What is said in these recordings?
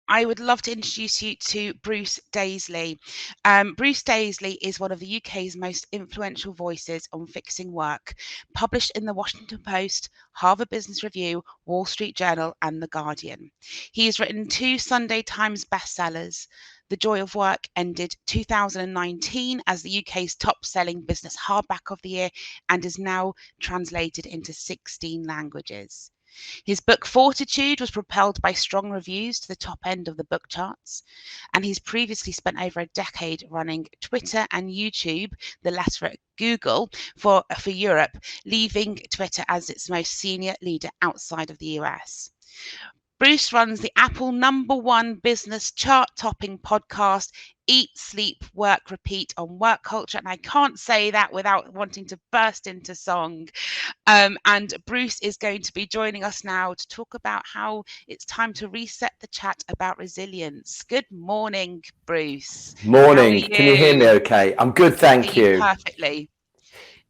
I would love to introduce you to Bruce Daisley. Bruce Daisley is one of the UK's most influential voices on fixing work, published in the Washington Post, Harvard Business Review, Wall Street Journal, and The Guardian. He has written 2 Sunday Times bestsellers. The Joy of Work ended 2019 as the UK's top-selling business hardback of the year and is now translated into 16 languages. His book Fortitude was propelled by strong reviews to the top end of the book charts, and he's previously spent over a decade running Twitter and YouTube, the latter at Google, for Europe, leaving Twitter as its most senior leader outside of the US. Bruce runs the Apple #1 business chart-topping podcast, Eat, Sleep, Work, Repeat on work culture. And I can't say that without wanting to burst into song. And Bruce is going to be joining us now to talk about how it's time to reset the chat about resilience. Good morning, Bruce. Morning. Can you hear me okay? I'm good, thank you. Perfectly.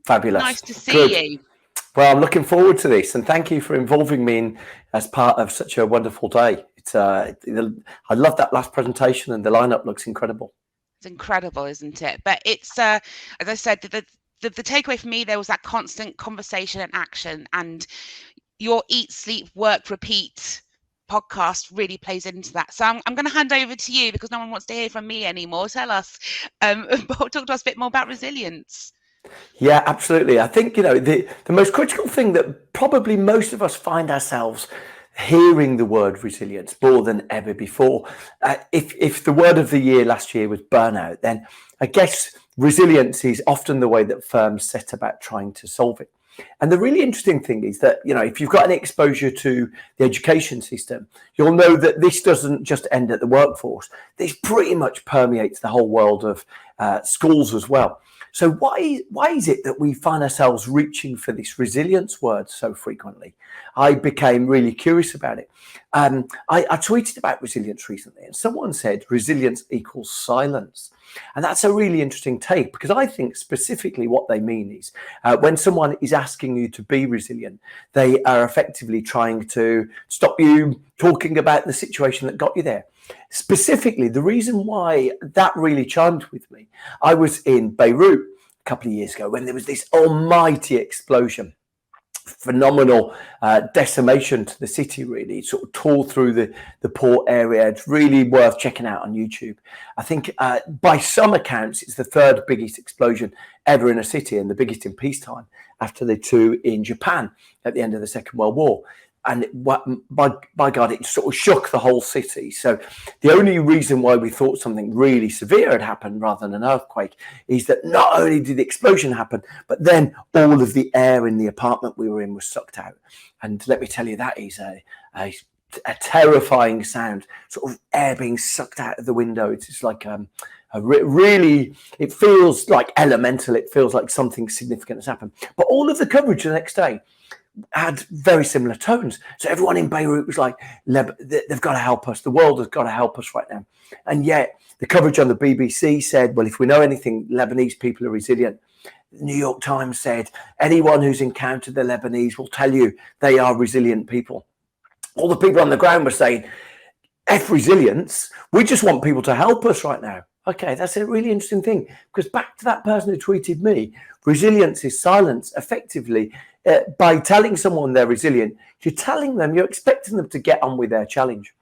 Fabulous. Nice to see you. Well, I'm looking forward to this, and thank you for involving me as part of such a wonderful day. I love that last presentation, and the lineup looks incredible. It's incredible, isn't it? But it's, as I said, the takeaway for me, there was that constant conversation and action, and your Eat, Sleep, Work, Repeat podcast really plays into that. So I'm going to hand over to you because no one wants to hear from me anymore. Tell us, talk to us a bit more about resilience. Yeah, absolutely. I think, the most critical thing that probably most of us find ourselves hearing the word resilience more than ever before. If the word of the year last year was burnout, then I guess resilience is often the way that firms set about trying to solve it. And the really interesting thing is that, if you've got any exposure to the education system, you'll know that this doesn't just end at the workforce. This pretty much permeates the whole world of schools as well. So why is it that we find ourselves reaching for this resilience word so frequently? I became really curious about it. I tweeted about resilience recently, and someone said resilience equals silence. And that's a really interesting take, because I think specifically what they mean is when someone is asking you to be resilient, they are effectively trying to stop you talking about the situation that got you there. Specifically, the reason why that really chimed with me, I was in Beirut a couple of years ago when there was this almighty explosion. Phenomenal decimation to the city, really. It sort of tore through the port area. It's really worth checking out on YouTube. I think by some accounts, it's the 3rd biggest explosion ever in a city and the biggest in peacetime after the 2 in Japan at the end of the Second World War. And by God, it sort of shook the whole city. So the only reason why we thought something really severe had happened rather than an earthquake is that not only did the explosion happen, but then all of the air in the apartment we were in was sucked out. And let me tell you, that is a terrifying sound, sort of air being sucked out of the window. It's just like really, it feels like elemental. It feels like something significant has happened. But all of the coverage the next day had very similar tones. So everyone in Beirut was like, they've got to help us. The world has got to help us right now. And yet the coverage on the BBC said, well, if we know anything, Lebanese people are resilient. The New York Times said, anyone who's encountered the Lebanese will tell you they are resilient people. All the people on the ground were saying, F resilience, we just want people to help us right now. Okay, that's a really interesting thing, because back to that person who tweeted me, resilience is silence. Effectively, by telling someone they're resilient, you're expecting them to get on with their challenge.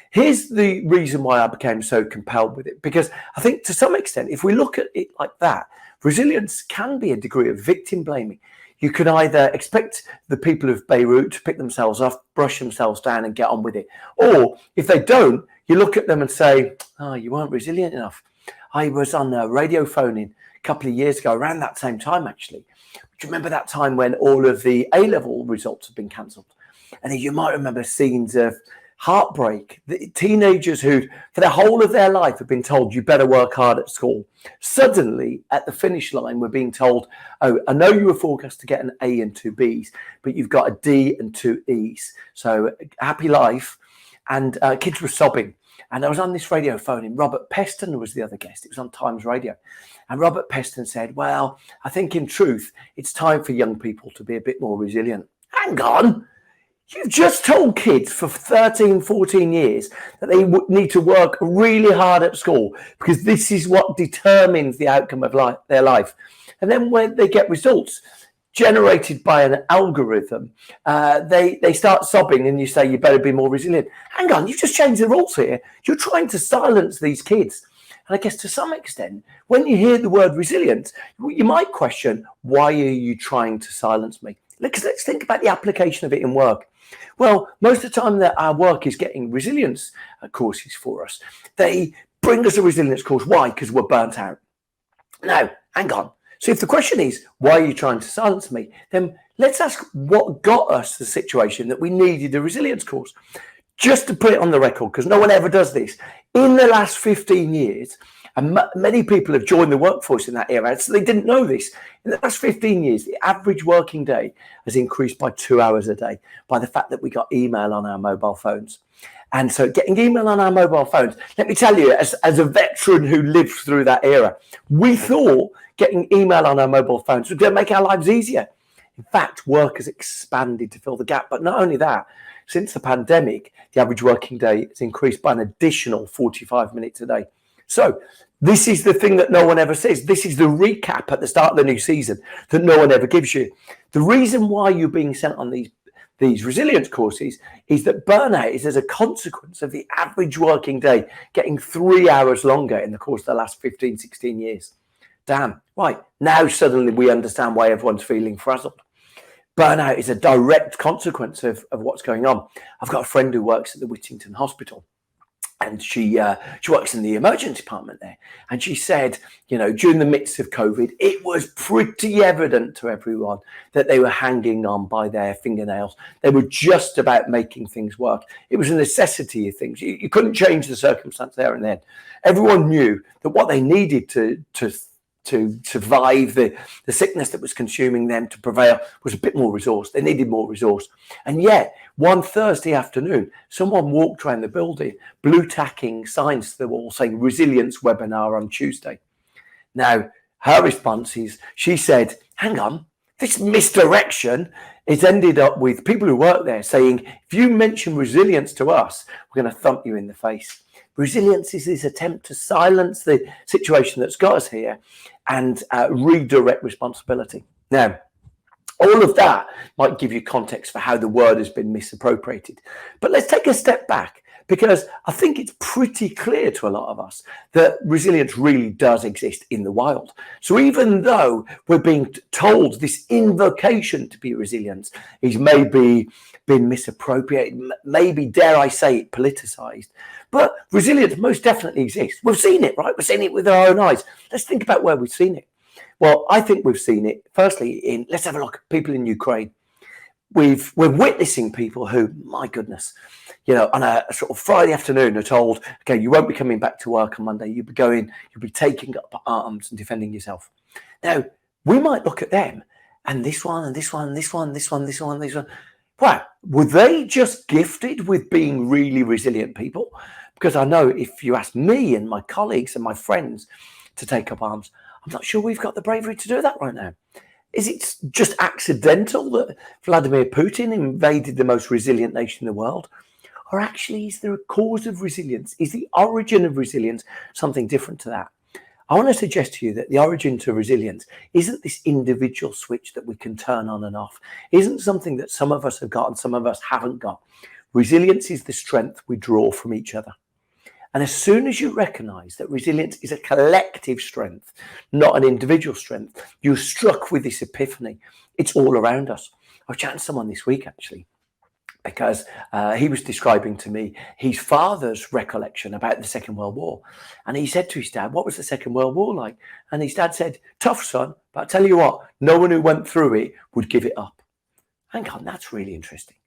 Here's the reason why I became so compelled with it, because I think to some extent, if we look at it like that, resilience can be a degree of victim blaming. You can either expect the people of Beirut to pick themselves up, brush themselves down and get on with it. Or if they don't, you look at them and say, oh, you weren't resilient enough. I was on a radio phoning a couple of years ago, around that same time, actually. Do you remember that time when all of the A-level results had been cancelled? And you might remember scenes of heartbreak. The teenagers who, for the whole of their life, have been told, you better work hard at school. Suddenly, at the finish line, we're being told, oh, I know you were forecast to get an A and 2 Bs, but you've got a D and 2 Es. So happy life. And kids were sobbing. And I was on this radio phone, and Robert Peston was the other guest. It was on Times Radio. And Robert Peston said, well, I think in truth, it's time for young people to be a bit more resilient. Hang on. You've just told kids for 13, 14 years that they need to work really hard at school because this is what determines the outcome of their life. And then when they get results generated by an algorithm, they start sobbing and you say, you better be more resilient. Hang on, you've just changed the rules here. You're trying to silence these kids. And I guess to some extent, when you hear the word resilience, you might question, why are you trying to silence me? Let's think about the application of it in work. Well, most of the time that our work is getting resilience courses for us, they bring us a resilience course. Why? Because we're burnt out. Now, hang on. So if the question is, why are you trying to silence me? Then let's ask what got us the situation that we needed a resilience course. Just to put it on the record, because no one ever does this, in the last 15 years, and many people have joined the workforce in that era, so they didn't know this. In the last 15 years, the average working day has increased by 2 hours a day by the fact that we got email on our mobile phones. And so getting email on our mobile phones, let me tell you, as a veteran who lived through that era, we thought getting email on our mobile phones was going to make our lives easier. In fact, work has expanded to fill the gap. But not only that, since the pandemic, the average working day has increased by an additional 45 minutes a day. So this is the thing that no one ever says. This is the recap at the start of the new season that no one ever gives you. The reason why you're being sent on these resilience courses is that burnout is as a consequence of the average working day getting 3 hours longer in the course of the last 15, 16 years. Damn, right. Now suddenly we understand why everyone's feeling frazzled. Burnout is a direct consequence of what's going on. I've got a friend who works at the Whittington Hospital, and she works in the emergency department there. And she said, during the midst of COVID, it was pretty evident to everyone that they were hanging on by their fingernails. They were just about making things work. It was a necessity of things. You couldn't change the circumstance there and then. Everyone knew that what they needed to survive the sickness that was consuming them, to prevail, was a bit more resource. They needed more resource. And yet, one Thursday afternoon, someone walked around the building, blue tacking signs to the wall saying resilience webinar on Tuesday. Now, her response is, she said, hang on, this misdirection has ended up with people who work there saying, if you mention resilience to us, we're going to thump you in the face. Resilience is this attempt to silence the situation that's got us here and redirect responsibility. Now, all of that might give you context for how the word has been misappropriated. But let's take a step back, because I think it's pretty clear to a lot of us that resilience really does exist in the wild. So even though we're being told this invocation to be resilient is maybe been misappropriated, maybe, dare I say it, politicized, but resilience most definitely exists. We've seen it, right? We've seen it with our own eyes. Let's think about where we've seen it. Well, I think we've seen it, firstly, let's have a look at people in Ukraine. We're witnessing people who, my goodness, on a sort of Friday afternoon are told, okay, you won't be coming back to work on Monday. You'll be taking up arms and defending yourself. Now, we might look at them and this one and this one and this one, this one, this one, this one. Wow, were they just gifted with being really resilient people? Because I know if you ask me and my colleagues and my friends to take up arms, I'm not sure we've got the bravery to do that right now. Is it just accidental that Vladimir Putin invaded the most resilient nation in the world? Or actually, is there a cause of resilience? Is the origin of resilience something different to that? I want to suggest to you that the origin to resilience isn't this individual switch that we can turn on and off. Isn't something that some of us have got and some of us haven't got. Resilience is the strength we draw from each other. And as soon as you recognize that resilience is a collective strength, not an individual strength, you're struck with this epiphany. It's all around us. I was chatting to someone this week, actually, because he was describing to me his father's recollection about the Second World War. And he said to his dad, what was the Second World War like? And his dad said, tough, son, but I tell you what, no one who went through it would give it up. Hang on, that's really interesting.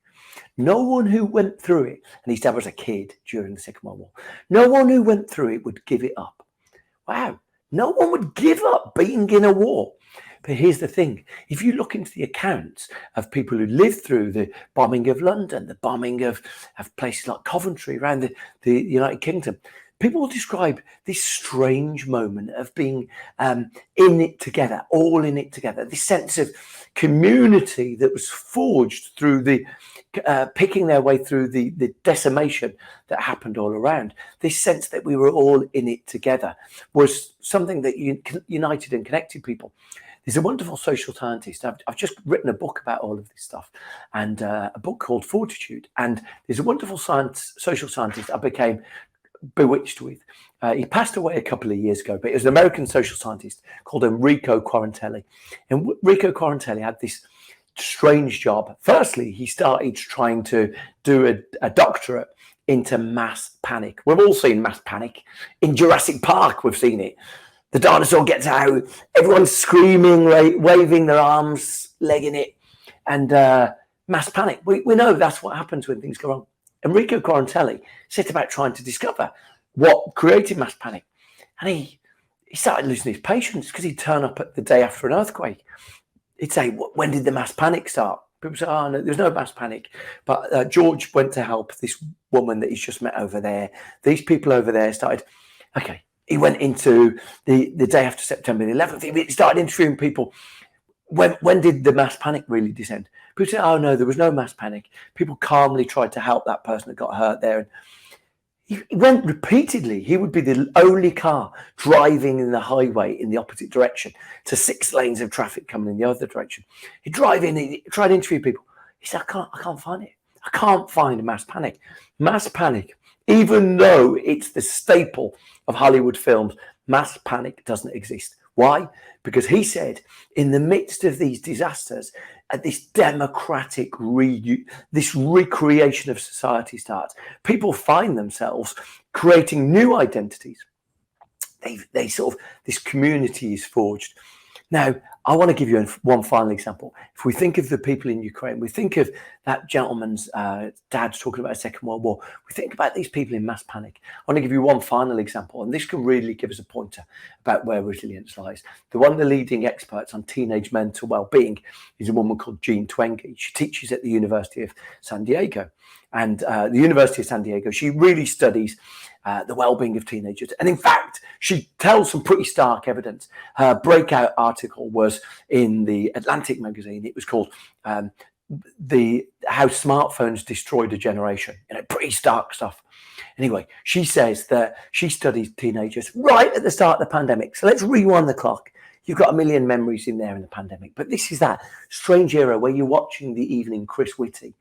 No one who went through it, and his dad was a kid during the Second World War, no one who went through it would give it up. Wow, no one would give up being in a war. But here's the thing, if you look into the accounts of people who lived through the bombing of London, the bombing of places like Coventry around the United Kingdom, people will describe this strange moment of being in it together, all in it together, this sense of community that was forged through the picking their way through the decimation that happened all around. This sense that we were all in it together was something that united and connected people. There's a wonderful social scientist. I've just written a book about all of this stuff, and a book called Fortitude. And there's a wonderful social scientist I became bewitched with. He passed away a couple of years ago, but it was an American social scientist called Enrico Quarantelli. And Enrico Quarantelli had this strange job. Firstly, he started trying to do a doctorate into mass panic. We've all seen mass panic. In Jurassic Park, we've seen it. The dinosaur gets out, everyone's screaming, waving their arms, legging it, and mass panic. We know that's what happens when things go wrong. Enrico Quarantelli set about trying to discover what created mass panic. And he started losing his patience because he'd turn up at the day after an earthquake. He'd say, when did the mass panic start? People say, oh, no, there's no mass panic. But George went to help this woman that he's just met over there. These people over there started, okay. He went into the day after September the 11th. He started interviewing people. When did the mass panic really descend? People said, oh, no, there was no mass panic. People calmly tried to help that person that got hurt there. And he went repeatedly. He would be the only car driving in the highway in the opposite direction to 6 lanes of traffic coming in the other direction. He'd drive in, he tried to interview people. He said, I can't find it. I can't find mass panic. Mass panic, even though it's the staple of Hollywood films, mass panic doesn't exist. Why? Because he said, in the midst of these disasters, this democratic this recreation of society starts. People find themselves creating new identities. They sort of, this community is forged. Now, I want to give you one final example. If we think of the people in Ukraine, we think of that gentleman's dad talking about the Second World War. We think about these people in mass panic. I want to give you one final example, and this can really give us a pointer about where resilience lies. One of the leading experts on teenage mental well-being is a woman called Jean Twenge. She teaches at the University of San Diego. And the University of San Diego, she really studies the well-being of teenagers. And in fact, she tells some pretty stark evidence. Her breakout article was in the Atlantic magazine. It was called How Smartphones Destroyed a Generation. Pretty stark stuff. Anyway, she says that she studies teenagers right at the start of the pandemic. So let's rewind the clock. You've got a million memories in there in the pandemic. But this is that strange era where you're watching the evening Chris Whitty,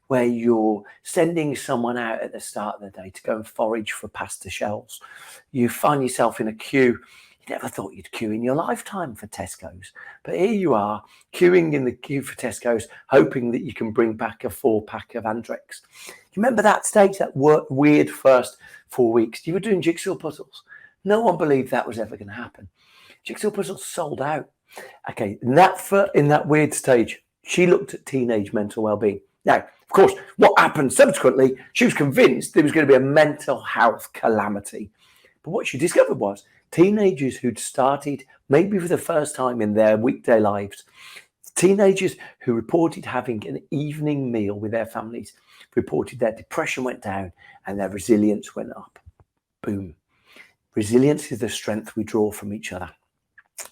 where you're sending someone out at the start of the day to go and forage for pasta shells. You find yourself in a queue. You never thought you'd queue in your lifetime for Tesco's. But here you are, queuing in the queue for Tesco's, hoping that you can bring back a 4-pack of Andrex. You remember that stage, that weird first 4 weeks? You were doing jigsaw puzzles. No one believed that was ever going to happen. Jigsaw puzzles sold out. Okay, in that weird stage, she looked at teenage mental well-being. Now, of course, what happened subsequently, she was convinced there was going to be a mental health calamity. But what she discovered was teenagers who'd started, maybe for the first time in their weekday lives, teenagers who reported having an evening meal with their families, reported their depression went down and their resilience went up. Boom. Resilience is the strength we draw from each other.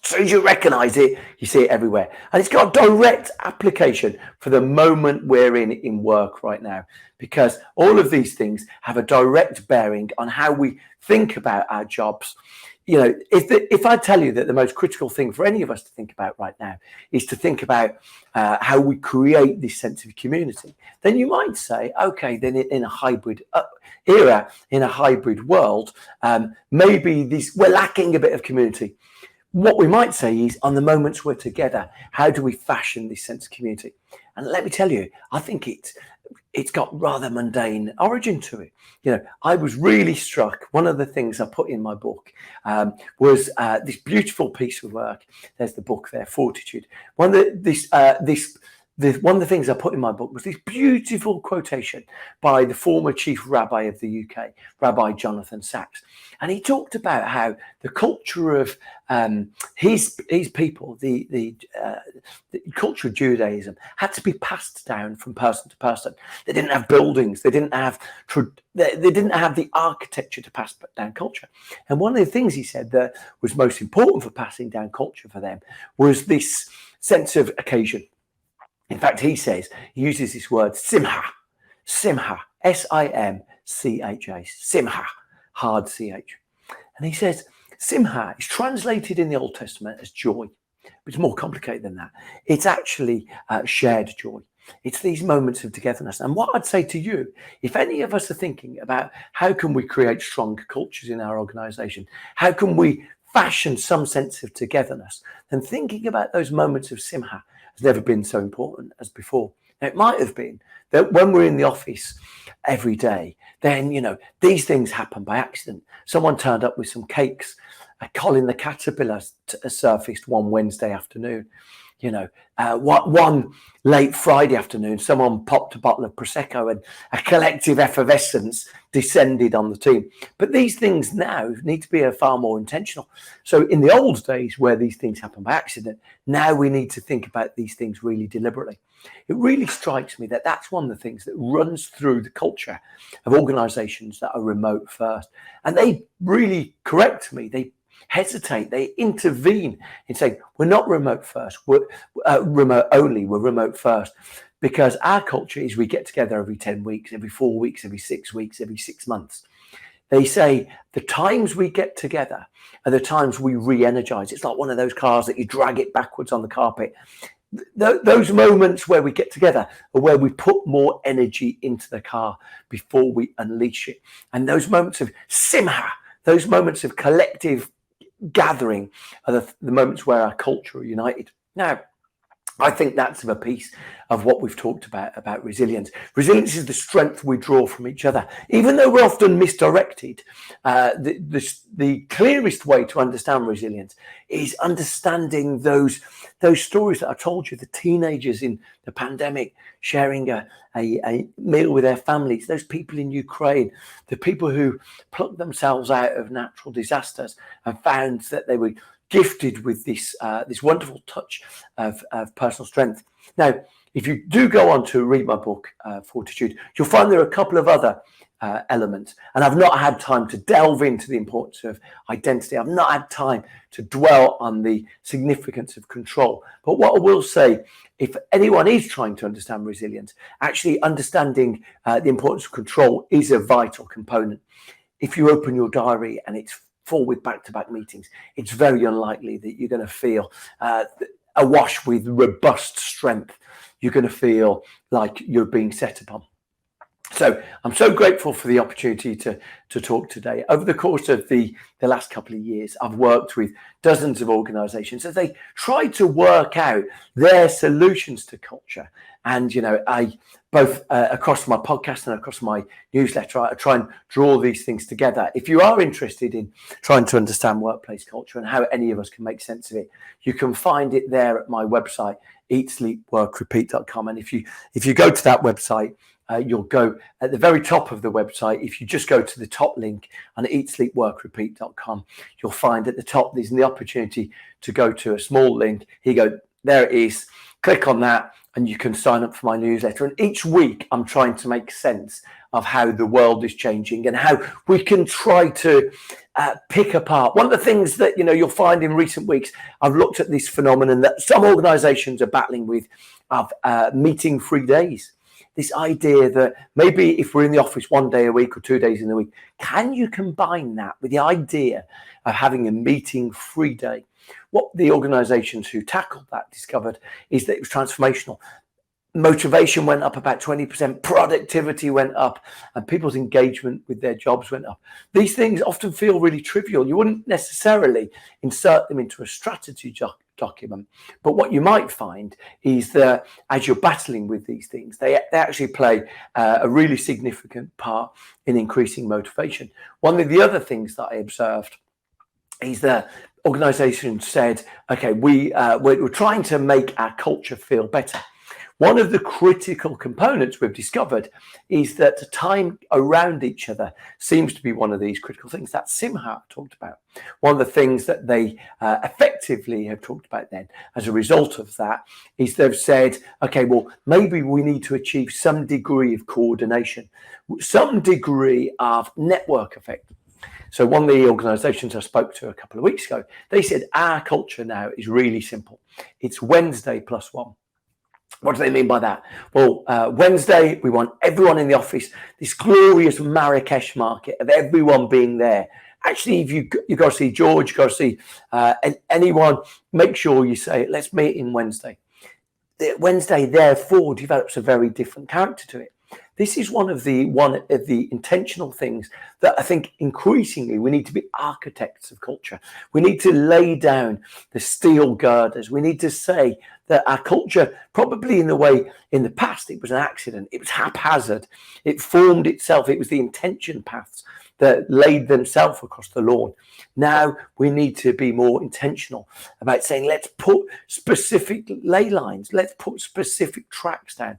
As soon as you recognize it, you see it everywhere. And it's got a direct application for the moment we're in work right now, because all of these things have a direct bearing on how we think about our jobs. You know, if I tell you that the most critical thing for any of us to think about right now is to think about how we create this sense of community, then you might say, okay, then in a hybrid era, in a hybrid world, maybe we're lacking a bit of community. What we might say is, on the moments we're together, how do we fashion this sense of community? And let me tell you, I think it's got rather mundane origin to it. You know, I was really struck. One of the things I put in my book was this beautiful piece of work. There's the book there, Fortitude. This one of the things I put in my book was this beautiful quotation by the former chief rabbi of the UK, Rabbi Jonathan Sacks. And he talked about how the culture of his people, the culture of Judaism, had to be passed down from person to person. They didn't have buildings. They didn't have the architecture to pass down culture. And one of the things he said that was most important for passing down culture for them was this sense of occasion. In fact, he uses this word simcha, S-I-M-C-H-A, simcha, hard C-H. And he says, simcha is translated in the Old Testament as joy, but it's more complicated than that. It's actually shared joy. It's these moments of togetherness. And what I'd say to you, if any of us are thinking about how can we create strong cultures in our organization, how can we fashion some sense of togetherness, then thinking about those moments of simcha has never been so important as before. Now, it might have been that when we're in the office every day, then, these things happen by accident. Someone turned up with some cakes. Colin the caterpillar surfaced one Wednesday afternoon. One late Friday afternoon, someone popped a bottle of Prosecco and a collective effervescence descended on the team. But these things now need to be far more intentional. So in the old days where these things happen by accident, now we need to think about these things really deliberately. It really strikes me that that's one of the things that runs through the culture of organizations that are remote first. And they really correct me. They hesitate, they intervene in saying, we're not remote first, we're remote only, we're remote first. Because our culture is we get together every 10 weeks, every 4 weeks, every 6 weeks, every 6 months. They say the times we get together are the times we re-energize. It's like one of those cars that you drag it backwards on the carpet. Those moments where we get together are where we put more energy into the car before we unleash it. And those moments of simha, those moments of collective gathering are the moments where our culture are united. Now, I think that's a piece of what we've talked about resilience. Resilience is the strength we draw from each other. Even though we're often misdirected, the clearest way to understand resilience is understanding those stories that I told you, the teenagers in the pandemic sharing a meal with their families, those people in Ukraine, the people who plucked themselves out of natural disasters and found that they were gifted with this wonderful touch of personal strength. Now, if you do go on to read my book, Fortitude, you'll find there are a couple of other elements. And I've not had time to delve into the importance of identity. I've not had time to dwell on the significance of control. But what I will say, if anyone is trying to understand resilience, actually understanding the importance of control is a vital component. If you open your diary and it's full with back-to-back meetings, it's very unlikely that you're going to feel awash with robust strength. You're going to feel like you're being set upon. So I'm so grateful for the opportunity to talk today. Over the course of the last couple of years, I've worked with dozens of organizations as they try to work out their solutions to culture. And, I both across my podcast and across my newsletter, I try and draw these things together. If you are interested in trying to understand workplace culture and how any of us can make sense of it, you can find it there at my website, eatsleepworkrepeat.com. And if you go to that website, you'll go at the very top of the website. If you just go to the top link on eatsleepworkrepeat.com, you'll find at the top there's the opportunity to go to a small link. Here you go. There it is. Click on that and you can sign up for my newsletter. And each week I'm trying to make sense of how the world is changing and how we can try to pick apart. One of the things that, you'll find in recent weeks, I've looked at this phenomenon that some organizations are battling with of meeting-free days. This idea that maybe if we're in the office 1 day a week or 2 days in the week, can you combine that with the idea of having a meeting-free day? What the organizations who tackled that discovered is that it was transformational. Motivation went up about 20%, productivity went up, and people's engagement with their jobs went up. These things often feel really trivial. You wouldn't necessarily insert them into a strategy document. But what you might find is that as you're battling with these things, they actually play a really significant part in increasing motivation. One of the other things that I observed is that organizations said, okay, we're trying to make our culture feel better. One of the critical components we've discovered is that time around each other seems to be one of these critical things that Simha talked about. One of the things that they effectively have talked about then as a result of that is they've said, okay, well, maybe we need to achieve some degree of coordination, some degree of network effect. So one of the organizations I spoke to a couple of weeks ago, they said our culture now is really simple. It's Wednesday plus one. What do they mean by that? Well, Wednesday, we want everyone in the office, this glorious Marrakesh market of everyone being there. Actually, if you've got to see George, you've got to see anyone, make sure you say, let's meet in Wednesday. Wednesday, therefore, develops a very different character to it. This is one of the intentional things that I think increasingly we need to be architects of culture. We need to lay down the steel girders. We need to say that our culture, probably in the way in the past, it was an accident. It was haphazard. It formed itself. It was the intention paths that laid themselves across the lawn. Now we need to be more intentional about saying, let's put specific ley lines, let's put specific tracks down.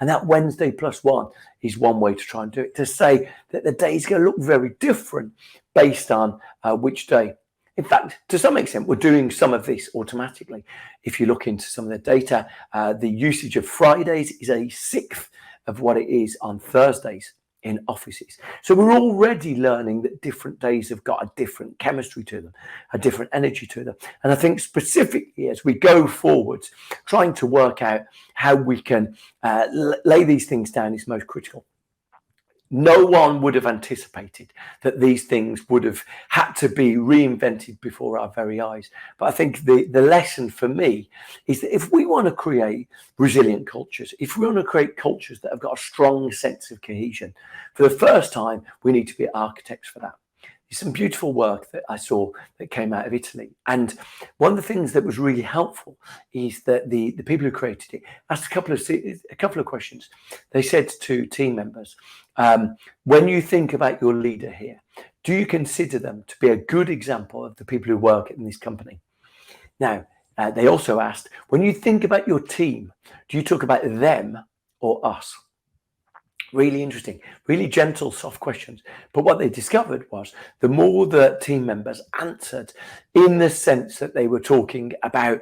And that Wednesday plus one is one way to try and do it, to say that the day is going to look very different based on which day. In fact, to some extent, we're doing some of this automatically. If you look into some of the data, the usage of Fridays is a sixth of what it is on Thursdays in offices. So we're already learning that different days have got a different chemistry to them, a different energy to them. And I think specifically as we go forwards, trying to work out how we can lay these things down is most critical. No one would have anticipated that these things would have had to be reinvented before our very eyes. But I think the lesson for me is that if we want to create resilient cultures, if we want to create cultures that have got a strong sense of cohesion, for the first time, we need to be architects for that. There's some beautiful work that I saw that came out of Italy. And one of the things that was really helpful is that the people who created it asked a couple of questions. They said to team members, when you think about your leader here, do you consider them to be a good example of the people who work in this company? Now, they also asked, when you think about your team, do you talk about them or us? Really interesting, really gentle, soft questions. But what they discovered was the more the team members answered in the sense that they were talking about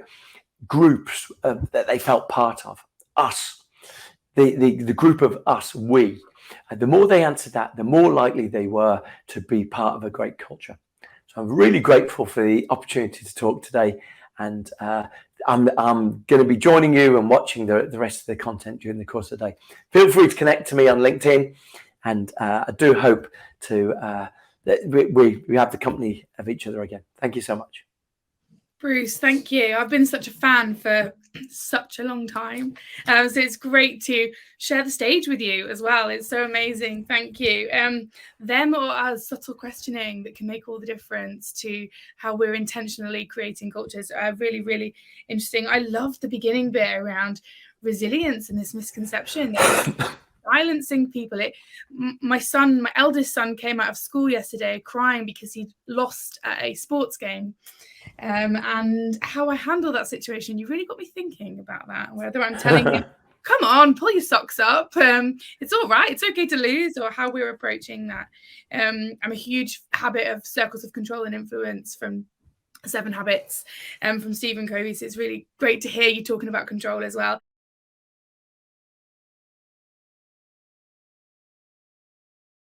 groups that they felt part of, us, the group of us, we, the more they answered that, the more likely they were to be part of a great culture. So I'm really grateful for the opportunity to talk today. And I'm going to be joining you and watching the rest of the content during the course of the day. Feel free to connect to me on LinkedIn. And I do hope that we have the company of each other again. Thank you so much. Bruce, thank you. I've been such a fan for such a long time. So it's great to share the stage with you as well. It's so amazing. Thank you. Them or our subtle questioning that can make all the difference to how we're intentionally creating cultures are really, really interesting. I love the beginning bit around resilience and this misconception. Silencing people. My eldest son came out of school yesterday crying because he'd lost at a sports game. And how I handle that situation, you really got me thinking about that, whether I'm telling him, come on, pull your socks up, it's all right, it's okay to lose, or how we're approaching that. I'm a huge habit of circles of control and influence from 7 Habits from Stephen Covey, so it's really great to hear you talking about control as well.